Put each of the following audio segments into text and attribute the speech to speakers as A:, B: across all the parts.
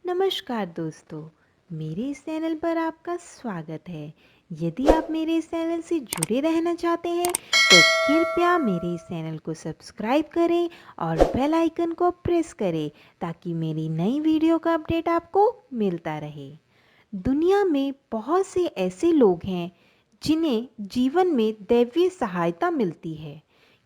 A: नमस्कार दोस्तों, मेरे इस चैनल पर आपका स्वागत है। यदि आप मेरे इस चैनल से जुड़े रहना चाहते हैं तो कृपया मेरे इस चैनल को सब्सक्राइब करें और बेल आइकन को प्रेस करें ताकि मेरी नई वीडियो का अपडेट आपको मिलता रहे। दुनिया में बहुत से ऐसे लोग हैं जिन्हें जीवन में दैवीय सहायता मिलती है,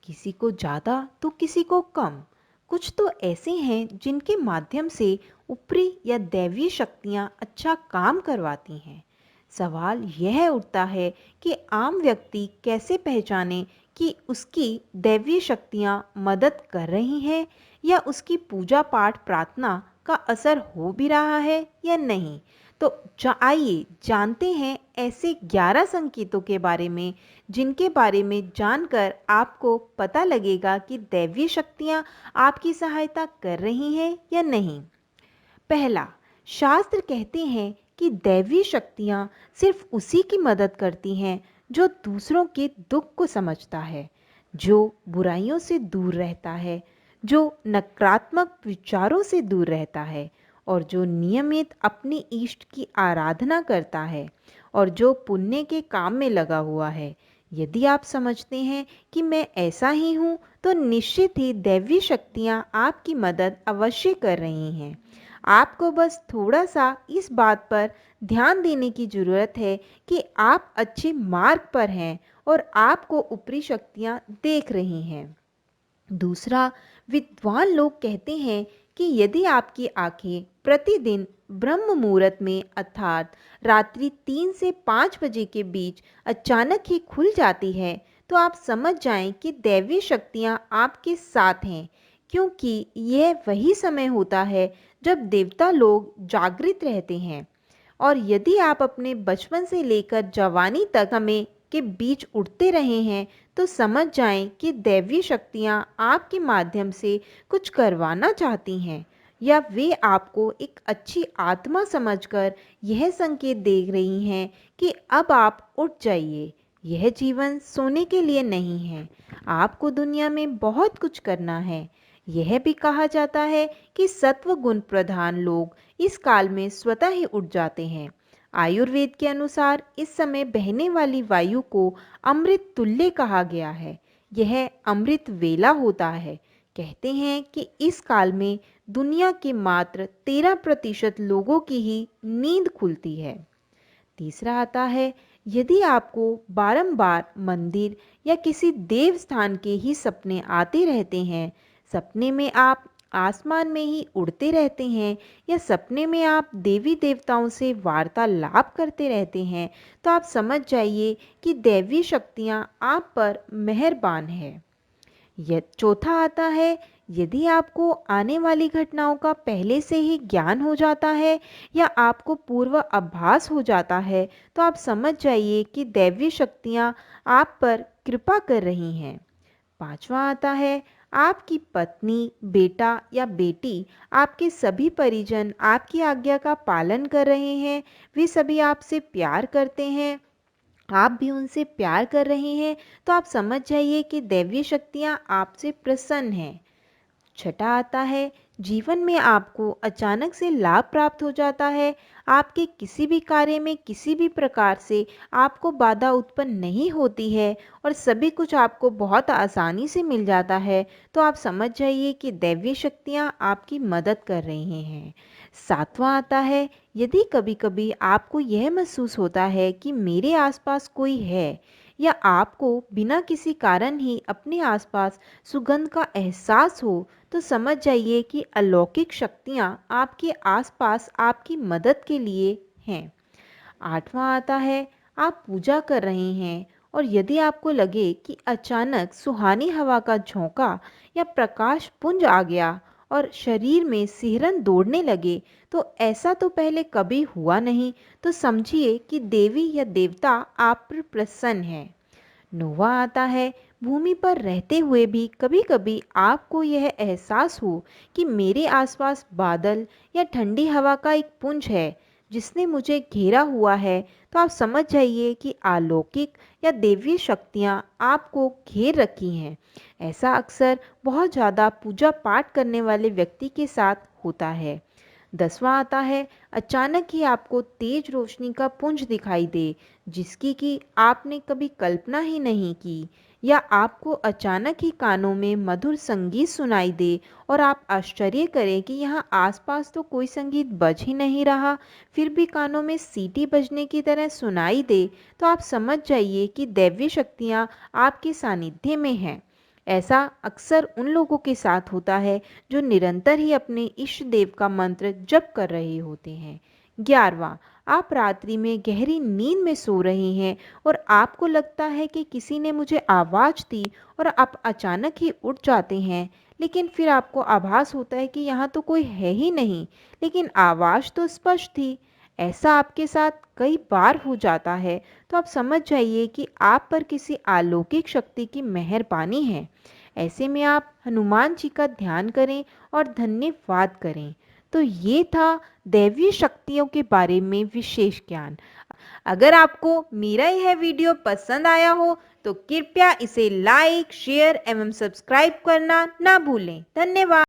A: किसी को ज़्यादा तो किसी को कम। कुछ तो ऐसे हैं जिनके माध्यम से ऊपरी या दैवीय शक्तियां अच्छा काम करवाती हैं। सवाल यह उठता है कि आम व्यक्ति कैसे पहचाने कि उसकी दैवीय शक्तियां मदद कर रही हैं या उसकी पूजा पाठ प्रार्थना का असर हो भी रहा है या नहीं। तो आइए जानते हैं ऐसे 11 संकेतों के बारे में जिनके बारे में जानकर आपको पता लगेगा कि दैवीय शक्तियां आपकी सहायता कर रही हैं या नहीं। पहला, शास्त्र कहते हैं कि दैवीय शक्तियां सिर्फ उसी की मदद करती हैं जो दूसरों के दुख को समझता है, जो बुराइयों से दूर रहता है, जो नकारात्मक विचारों से दूर रहता है और जो नियमित अपने इष्ट की आराधना करता है और जो पुण्य के काम में लगा हुआ है। यदि आप समझते हैं कि मैं ऐसा ही हूँ तो निश्चित ही दैवीय शक्तियाँ आपकी मदद अवश्य कर रही हैं। आपको बस थोड़ा सा इस बात पर ध्यान देने की ज़रूरत है कि आप अच्छे मार्ग पर हैं और आपको ऊपरी शक्तियाँ देख रही हैं। दूसरा, विद्वान लोग कहते हैं कि यदि आपकी आंखें प्रतिदिन ब्रह्म मुहूर्त में अर्थात रात्रि 3 से 5 बजे के बीच अचानक ही खुल जाती है तो आप समझ जाएं कि दैवीय शक्तियां आपके साथ हैं, क्योंकि यह वही समय होता है जब देवता लोग जागृत रहते हैं। और यदि आप अपने बचपन से लेकर जवानी तक समय के बीच उठते रहे हैं तो समझ जाएं कि दैवीय शक्तियां आपके माध्यम से कुछ करवाना चाहती हैं, या वे आपको एक अच्छी आत्मा समझकर यह संकेत दे रही हैं कि अब आप उठ जाइए। यह जीवन सोने के लिए नहीं है, आपको दुनिया में बहुत कुछ करना है। यह भी कहा जाता है कि सत्व गुण प्रधान लोग इस काल में स्वतः ही उठ जाते हैं। आयुर्वेद के अनुसार इस समय बहने वाली वायु को अमृत तुल्य कहा गया है। यह अमृत वेला होता है। कहते हैं कि इस काल में दुनिया के मात्र 13% लोगों की ही नींद खुलती है। तीसरा आता है, यदि आपको बारंबार मंदिर या किसी देव स्थान के ही सपने आते रहते हैं, सपने में आप आसमान में ही उड़ते रहते हैं या सपने में आप देवी देवताओं से वार्तालाप करते रहते हैं, तो आप समझ जाइए कि दैवीय शक्तियाँ आप पर मेहरबान है। यह चौथा आता है, यदि आपको आने वाली घटनाओं का पहले से ही ज्ञान हो जाता है या आपको पूर्व आभास हो जाता है तो आप समझ जाइए कि दैवीय शक्तियाँ आप पर कृपा कर रही हैं। पांचवा आता है, आपकी पत्नी, बेटा या बेटी, आपके सभी परिजन आपकी आज्ञा का पालन कर रहे हैं। वे सभी आपसे प्यार करते हैं, आप भी उनसे प्यार कर रहे हैं, तो आप समझ जाइए कि दैवीय शक्तियाँ आपसे प्रसन्न हैं। छठा आता है, जीवन में आपको अचानक से लाभ प्राप्त हो जाता है। आपके किसी भी कार्य में किसी भी प्रकार से आपको बाधा उत्पन्न नहीं होती है और सभी कुछ आपको बहुत आसानी से मिल जाता है, तो आप समझ जाइए कि दैवीय शक्तियाँ आपकी मदद कर रही हैं। सातवां आता है, यदि कभी कभी आपको यह महसूस होता है कि मेरे आसपास कोई है या आपको बिना किसी कारण ही अपने आसपास सुगंध का एहसास हो, तो समझ जाइए कि अलौकिक शक्तियाँ आपके आसपास आपकी मदद के लिए हैं। आठवां आता है, आप पूजा कर रहे हैं और यदि आपको लगे कि अचानक सुहानी हवा का झोंका या प्रकाश पुंज आ गया और शरीर में सिहरन दौड़ने लगे, तो ऐसा तो पहले कभी हुआ नहीं, तो समझिए कि देवी या देवता आप पर प्रसन्न है। नोवा आता है, भूमि पर रहते हुए भी कभी कभी आपको यह एहसास हो कि मेरे आसपास बादल या ठंडी हवा का एक पुंज है जिसने मुझे घेरा हुआ है, तो आप समझ जाइए कि अलौकिक या देवी शक्तियाँ आपको घेर रखी हैं। ऐसा अक्सर बहुत ज़्यादा पूजा पाठ करने वाले व्यक्ति के साथ होता है। 10वां आता है, अचानक ही आपको तेज रोशनी का पुंज दिखाई दे, जिसकी कि आपने कभी कल्पना ही नहीं की, या आपको अचानक ही कानों में मधुर संगीत सुनाई दे और आप आश्चर्य करें कि यहाँ आसपास तो कोई संगीत बज ही नहीं रहा, फिर भी कानों में सीटी बजने की तरह सुनाई दे, तो आप समझ जाइए कि दैवीय शक्तियाँ आपके सानिध्य में हैं। ऐसा अक्सर उन लोगों के साथ होता है जो निरंतर ही अपने इष्ट देव का मंत्र जप कर रहे होते हैं। 11वां, आप रात्रि में गहरी नींद में सो रहे हैं और आपको लगता है कि किसी ने मुझे आवाज़ दी और आप अचानक ही उठ जाते हैं, लेकिन फिर आपको आभास होता है कि यहाँ तो कोई है ही नहीं, लेकिन आवाज़ तो स्पष्ट थी। ऐसा आपके साथ कई बार हो जाता है, तो आप समझ जाइए कि आप पर किसी अलौकिक शक्ति की मेहरबानी है। ऐसे में आप हनुमान जी का ध्यान करें और धन्यवाद करें। तो ये था दैवीय शक्तियों के बारे में विशेष ज्ञान। अगर आपको मेरा यह वीडियो पसंद आया हो तो कृपया इसे लाइक, शेयर एवं सब्सक्राइब करना ना भूलें। धन्यवाद।